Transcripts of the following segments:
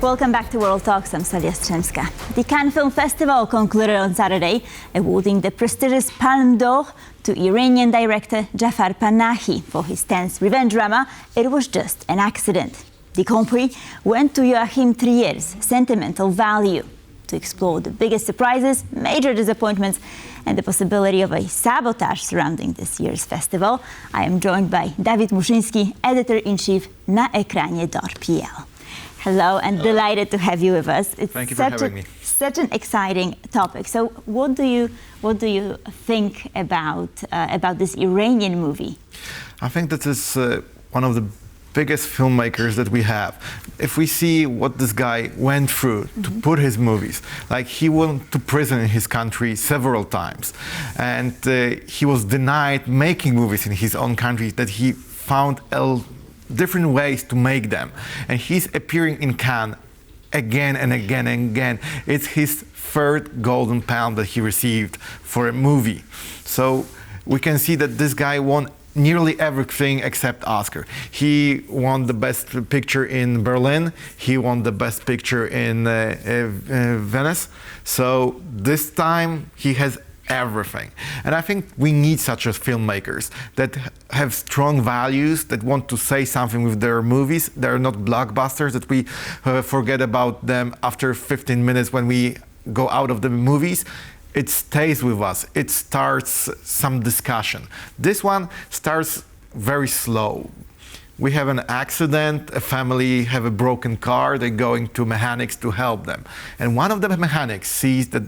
Welcome back to World Talks. I'm Sonia Strzemska. The Cannes Film Festival concluded on Saturday, awarding the prestigious Palme d'Or to Iranian director Jafar Panahi for his tense revenge drama, It Was Just an Accident. The Grand Prix went to Joachim Sentimental Value, to explore the biggest surprises, major disappointments, and the possibility of a sabotage surrounding this year's festival. I am joined by Dawid Muszyński, editor-in-chief, naEKRANIE.pl. Hello, and delighted to have you with us. Thank you for having me. Such an exciting topic. So, what do you think about this Iranian movie? I think that is one of the biggest filmmakers that we have. If we see what this guy went through to put his movies, like he went to prison in his country several times, and he was denied making movies in his own country, that he found different ways to make them. And he's appearing in Cannes again and again and again. It's his third Golden Palm that he received for a movie. So we can see that this guy won nearly everything except Oscar. He won the Best Picture in Berlin. He won the Best Picture in Venice. So this time he has everything. And I think we need such as filmmakers that have strong values, that want to say something with their movies. They're not blockbusters that we forget about them after 15 minutes when we go out of the movies. It stays with us. It starts some discussion. This one starts very slow. We have an accident, a family have a broken car, they're going to mechanics to help them. And one of the mechanics sees that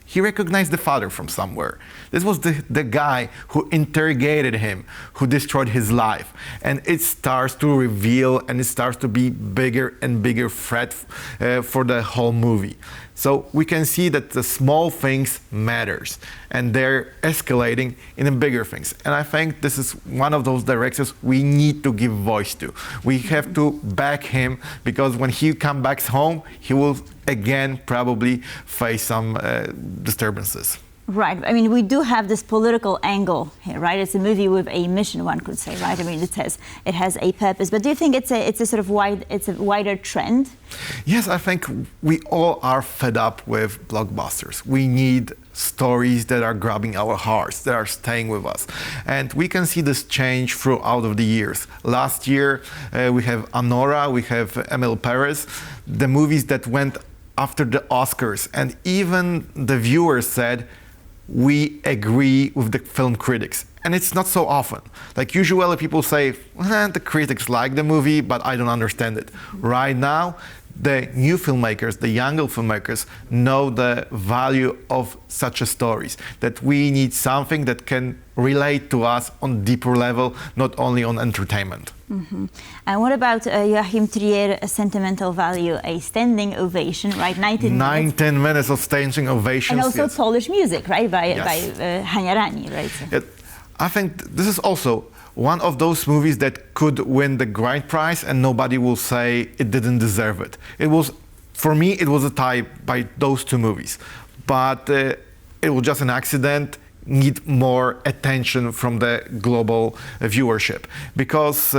he recognized the father from somewhere. This was the guy who interrogated him, who destroyed his life. And it starts to reveal, and it starts to be bigger and bigger threat for the whole movie. So we can see that the small things matters, and they're escalating in the bigger things. And I think this is one of those directors we need to give voice to. We have to back him, because when he comes back home, he will again probably face some disturbances. Right. I mean, we do have this political angle here, right? It's a movie with a mission, one could say, right? I mean, it has a purpose. But do you think it's a sort of wider trend? Yes, I think we all are fed up with blockbusters. We need stories that are grabbing our hearts, that are staying with us. And we can see this change throughout of the years. Last year, we have Anora, we have Emil Perez, the movies that went after the Oscars. And even the viewers said, we agree with the film critics. And it's not so often. Like usually people say, the critics like the movie, but I don't understand it. Right now, the new filmmakers, the younger filmmakers, know the value of such a stories, that we need something that can relate to us on deeper level, not only on entertainment. Mm-hmm. And what about Joachim Sentimental Value, a standing ovation, right? 19 minutes of standing ovations. And also yes. Polish music, right? By Yes. Rani, right? So. I think this is also one of those movies that could win the Grand Prix and nobody will say it didn't deserve it. It was, for me, it was a tie by those two movies. But it was just an accident, need more attention from the global viewership. Because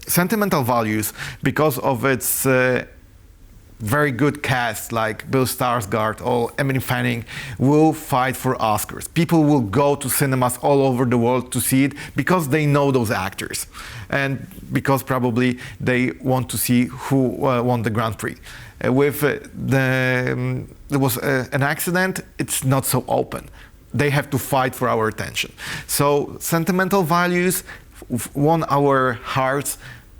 Sentimental Values, because of its very good cast like Bill Skarsgård or Emily Fanning, will fight for Oscars. People will go to cinemas all over the world to see it because they know those actors, and because probably they want to see who won the Grand Prix. There was an accident, it's not so open. They have to fight for our attention. So Sentimental Values won our hearts,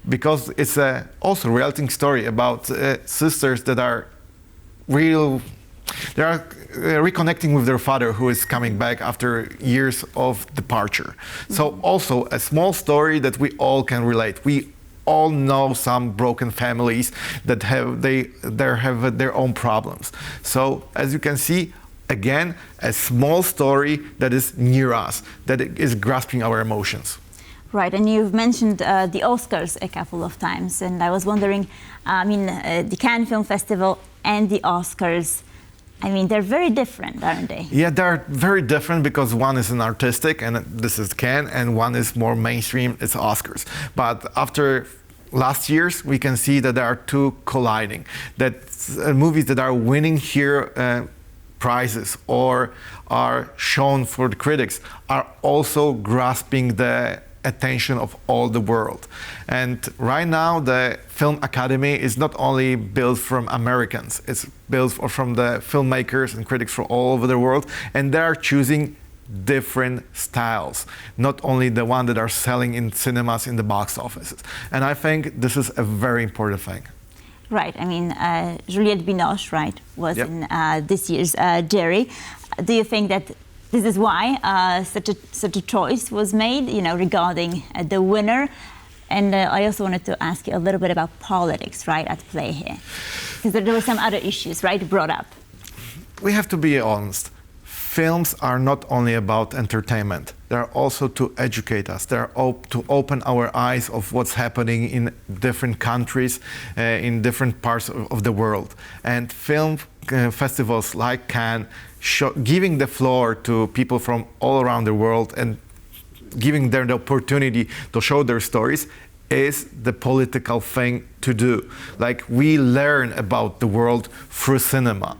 because it's also a reality story about sisters that are reconnecting with their father, who is coming back after years of departure. So also a small story that we all can relate. We all know some broken families that have their own problems. So as you can see, again, a small story that is near us, that is grasping our emotions. Right, and you've mentioned the Oscars a couple of times, and I was wondering, the Cannes Film Festival and the Oscars, I mean, they're very different, aren't they? Yeah, they're very different because one is an artistic, and this is Cannes, and one is more mainstream, it's Oscars. But after last years, we can see that there are two colliding. That movies that are winning here prizes or are shown for the critics are also grasping the attention of all the world. And right now the Film Academy is not only built from Americans, it's built from the filmmakers and critics from all over the world, and they are choosing different styles, not only the one that are selling in cinemas in the box offices. And I think this is a very important thing. Right. I mean, Juliette Binoche, right, was Yep. in this year's jury. Do you think that this is why such a choice was made, you know, regarding the winner? And I also wanted to ask you a little bit about politics, right, at play here, because there were some other issues, right, brought up. We have to be honest. Films are not only about entertainment. They're also to educate us. They're to open our eyes of what's happening in different countries, in different parts of the world. And film festivals like Cannes, giving the floor to people from all around the world and giving them the opportunity to show their stories is the political thing to do. Like, we learn about the world through cinema.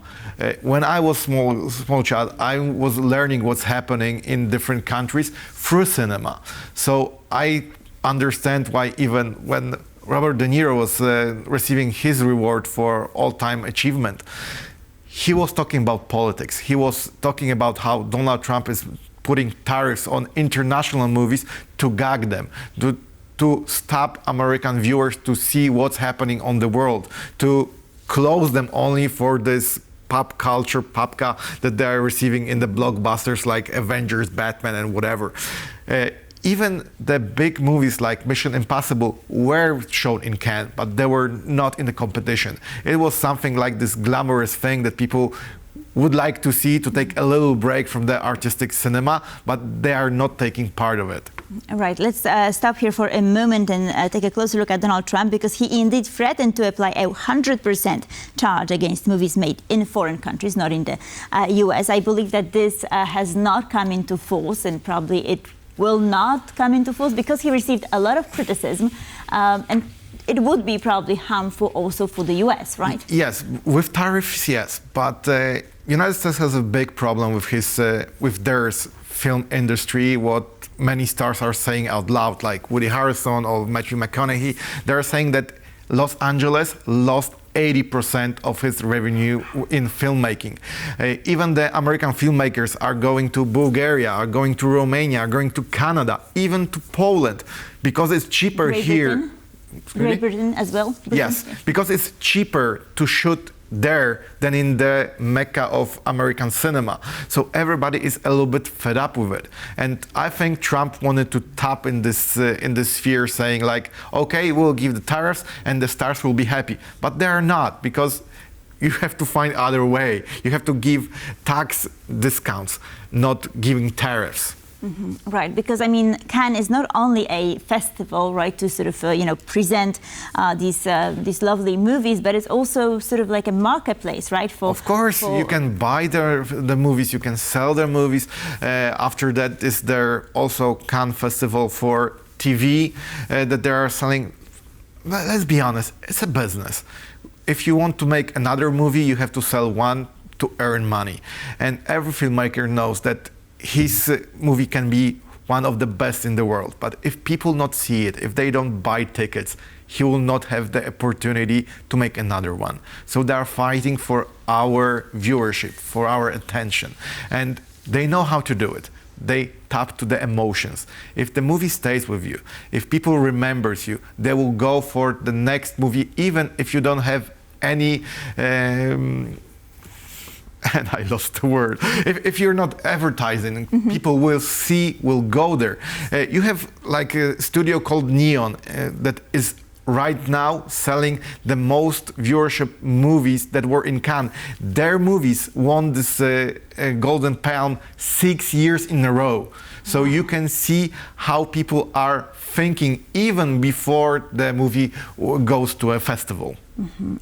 When I was small child, I was learning what's happening in different countries through cinema. So I understand why even when Robert De Niro was receiving his reward for all-time achievement, he was talking about politics. He was talking about how Donald Trump is putting tariffs on international movies to gag them, to stop American viewers to see what's happening on the world, to close them only for this pop culture, popka that they are receiving in the blockbusters like Avengers, Batman, and whatever. Even the big movies like Mission Impossible were shown in Cannes, but they were not in the competition. It was something like this glamorous thing that people would like to see, to take a little break from the artistic cinema, but they are not taking part of it. All right, let's stop here for a moment and take a closer look at Donald Trump, because he indeed threatened to apply a 100% charge against movies made in foreign countries, not in the US. I believe that this has not come into force, and probably it will not come into force because he received a lot of criticism, and it would be probably harmful also for the US, right? Yes, with tariffs, yes, but United States has a big problem with their film industry. What many stars are saying out loud, like Woody Harrelson or Matthew McConaughey, they're saying that Los Angeles lost 80% of its revenue in filmmaking. Even the American filmmakers are going to Bulgaria, are going to Romania, are going to Canada, even to Poland, because it's cheaper here. Great Britain as well? Yes, because it's cheaper to shoot there than in the mecca of American cinema. So everybody is a little bit fed up with it. And I think Trump wanted to tap in this sphere, saying like, okay, we'll give the tariffs and the stars will be happy. But they are not, because you have to find other way. You have to give tax discounts, not giving tariffs. Mm-hmm. Right, because I mean, Cannes is not only a festival, right, to sort of present these lovely movies, but it's also sort of like a marketplace, right? Of course, you can buy the movies, you can sell their movies. After that is there also Cannes Festival for TV that they are selling. Let's be honest, it's a business. If you want to make another movie, you have to sell one to earn money, and every filmmaker knows that his movie can be one of the best in the world. But if people not see it, if they don't buy tickets, he will not have the opportunity to make another one. So they are fighting for our viewership, for our attention. And they know how to do it. They tap to the emotions. If the movie stays with you, if people remembers you, they will go for the next movie, even if you don't have any and I lost the word. If you're not advertising, mm-hmm. people will go there. You have like a studio called Neon that is right now selling the most viewership movies that were in Cannes. Their movies won this Golden Palme 6 years in a row. So you can see how people are thinking even before the movie goes to a festival.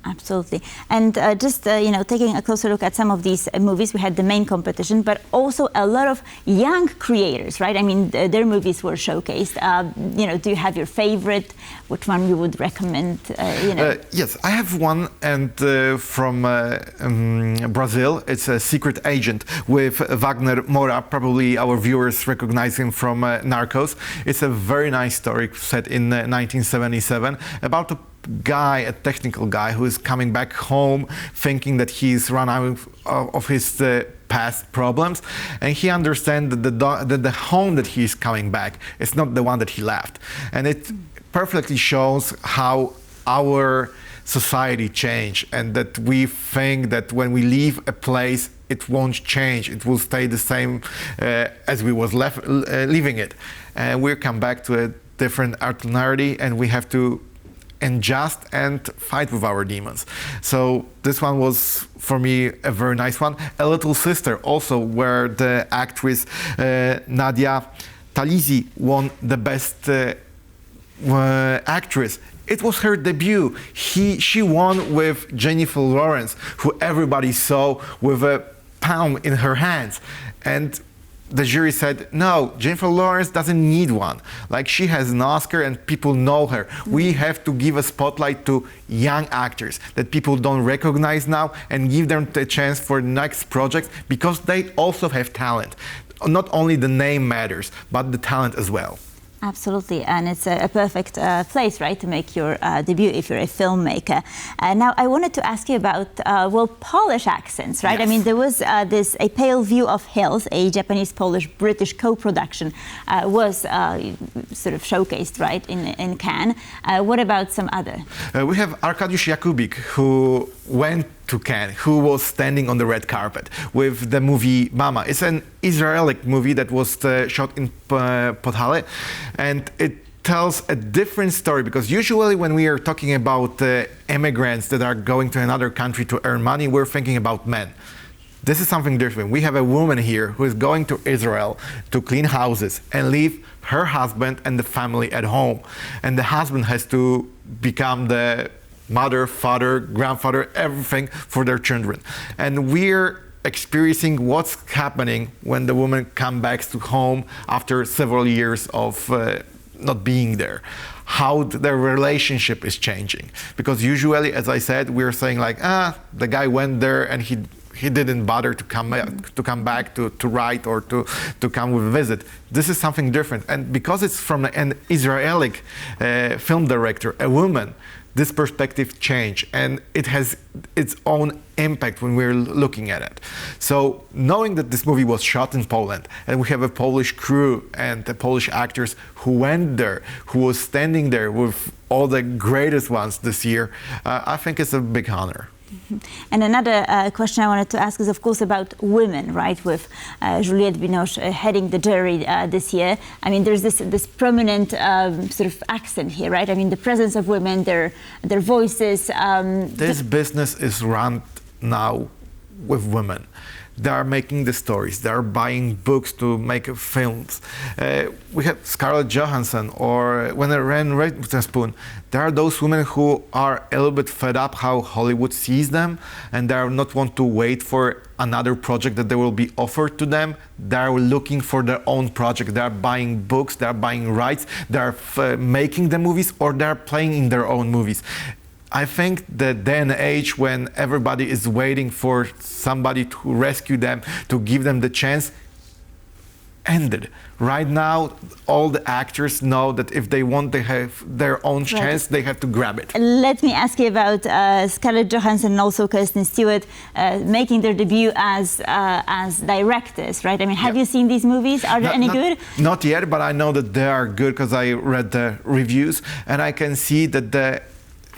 Absolutely. And just, taking a closer look at some of these movies, we had the main competition, but also a lot of young creators, right? I mean, their movies were showcased. Do you have your favorite? Which one you would recommend? Yes, I have one, and from Brazil. It's a Secret Agent with Wagner Moura. Probably our viewers recognize him from Narcos. It's a very nice story set in 1977 about a technical guy who is coming back home thinking that he's run out of his past problems, and he understands that the home that he's coming back is not the one that he left. And it perfectly shows how our society changed, and that we think that when we leave a place it won't change, it will stay the same as we was leaving it, and we come back to a different alternative, and we have to adjust and fight with our demons. So this one was for me a very nice one. A Little Sister also, where the actress Nadia Talizi won the best actress. It was her debut. She won with Jennifer Lawrence, who everybody saw with a palm in her hands, and the jury said, no, Jennifer Lawrence doesn't need one. Like, she has an Oscar and people know her. We have to give a spotlight to young actors that people don't recognize now and give them the chance for the next project, because they also have talent. Not only the name matters, but the talent as well. Absolutely, and it's a perfect place, right, to make your debut if you're a filmmaker. Now, I wanted to ask you about, Polish accents, right? Yes. I mean, there was A Pale View of Hills, a Japanese-Polish-British co-production, was sort of showcased, right, in Cannes. What about some other? We have Arkadiusz Jakubik, who went to Cannes, who was standing on the red carpet with the movie Mama. It's an Israeli movie that was shot in Podhale, and it tells a different story, because usually when we are talking about immigrants that are going to another country to earn money, we're thinking about men. This is something different. We have a woman here who is going to Israel to clean houses and leave her husband and the family at home. And the husband has to become the mother, father, grandfather, everything for their children. And we're experiencing what's happening when the woman comes back to home after several years of not being there. How their relationship is changing. Because usually, as I said, we're saying like, the guy went there and he didn't bother to come back to write or to come with a visit. This is something different. And because it's from an Israeli film director, a woman, this perspective changed, and it has its own impact when we're looking at it. So knowing that this movie was shot in Poland, and we have a Polish crew and the Polish actors who went there, who was standing there with all the greatest ones this year, I think it's a big honor. And another question I wanted to ask is, of course, about women, right? With Juliette Binoche heading the jury this year. I mean, there's this prominent sort of accent here, right? I mean, the presence of women, their voices. This business is run now with women. They are making the stories. They are buying books to make films. We have Scarlett Johansson or René Witherspoon. There are those women who are a little bit fed up how Hollywood sees them, and they are not want to wait for another project that they will be offered to them. They are looking for their own project. They are buying books. They are buying rights. They are making the movies, or they are playing in their own movies. I think the day and age when everybody is waiting for somebody to rescue them, to give them the chance, ended. Right now, all the actors know that if they want to have their own chance, they have to grab it. Let me ask you about Scarlett Johansson and also Kristen Stewart making their debut as directors, right? I mean, have you seen these movies? Are they any good? Not yet, but I know that they are good because I read the reviews, and I can see that the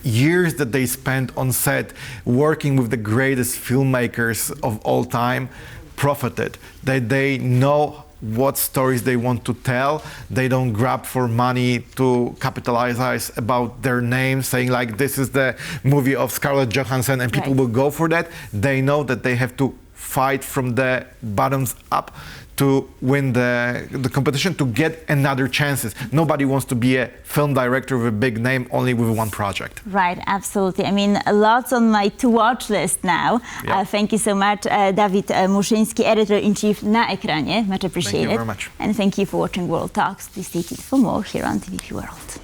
years that they spent on set working with the greatest filmmakers of all time profited. They know what stories they want to tell. They don't grab for money to capitalize about their name, saying like, this is the movie of Scarlett Johansson, and people will go for that. They know that they have to fight from the bottoms up to win the competition, to get another chances. Nobody wants to be a film director with a big name only with one project. Right, absolutely. I mean, lots on my to-watch list now. Yeah. Thank you so much, Dawid Muszyński, Editor-in-Chief naEKRANie. Much appreciated. Thank you very much. And thank you for watching World Talks. Please stay tuned for more here on TVP World.